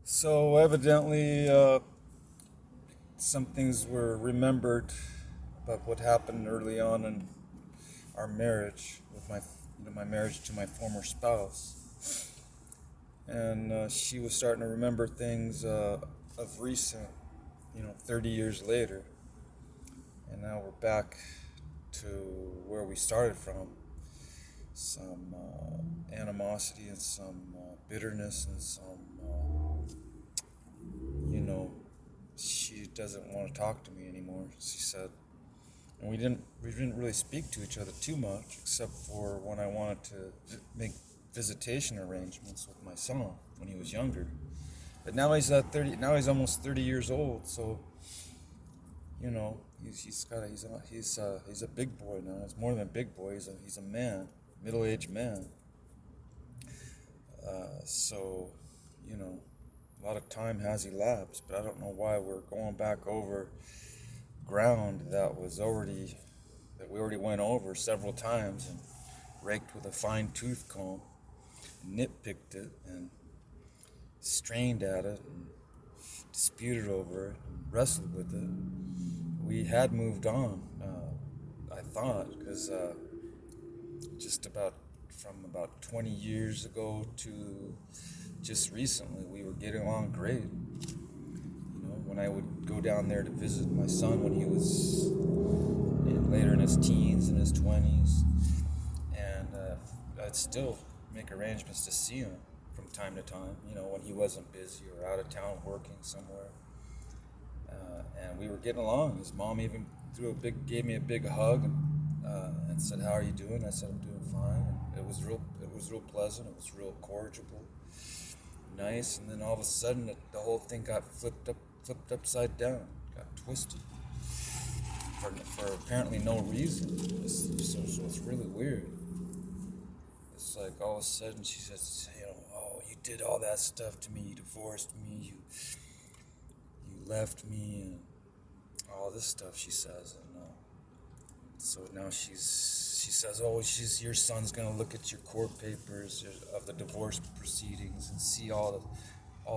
So evidently, some things were remembered about what happened early on in our marriage with my marriage to my former spouse, and she was starting to remember things of recent, 30 years later, and now we're back to where we started from. Some animosity and some bitterness and some, you know, she doesn't want to talk to me anymore, she said. And we didn't really speak to each other too much, except for when I wanted to make visitation arrangements with my son when he was younger. But now he's 30. Now he's almost 30 years old. So he's a big boy now. He's more than a big boy. He's a man, middle-aged man. So a lot of time has elapsed, but I don't know why we're going back over ground that we already went over several times and raked with a fine tooth comb, and nitpicked it and strained at it and disputed over it and wrestled with it. We had moved on, I thought, because just about from about 20 years ago to just recently, we were getting along great. When I would go down there to visit my son when he was later in his teens and his 20s, and I'd still make arrangements to see him from time to time, when he wasn't busy or out of town working somewhere. And we were getting along. His mom even gave me a big hug and said, "How are you doing?" I said, "I'm doing fine." And it was real pleasant. It was real cordial, nice. And then all of a sudden, the whole thing got flipped upside down, got twisted for apparently no reason. So it's really weird. It's like all of a sudden she says, "Oh, you did all that stuff to me. You divorced me. You left me, and all this stuff." She says, and so now she says, "Oh, your son's gonna look at your court papers of the divorce proceedings and see all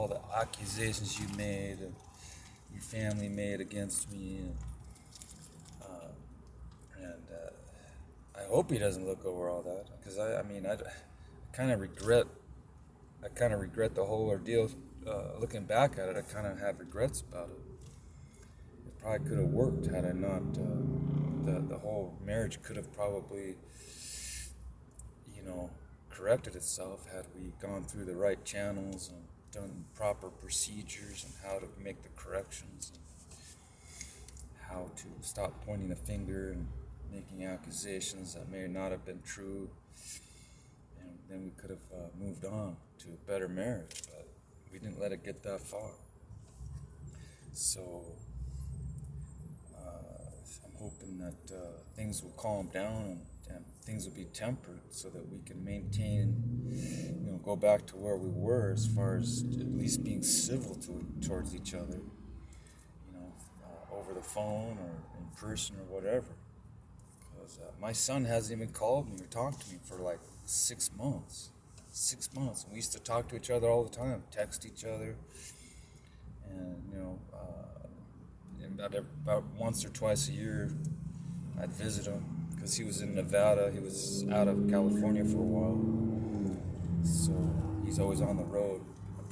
the accusations you made and your family made against me, and I hope he doesn't look over all that, because I mean I kind of regret the whole ordeal. Looking back at it, I kind of have regrets about it. It probably could have worked had I not. The whole marriage could have probably, corrected itself had we gone through the right channels and done proper procedures and how to make the corrections and how to stop pointing the finger and making accusations that may not have been true. And then we could have moved on to a better marriage, but we didn't let it get that far. So I'm hoping that things will calm down and things will be tempered so that we can maintain, go back to where we were as far as at least being civil towards each other, over the phone or in person or whatever. Because my son hasn't even called me or talked to me for like 6 months. 6 months. And we used to talk to each other all the time, text each other, and about once or twice a year, I'd visit him because he was in Nevada. He was out of California for a while, so he's always on the road.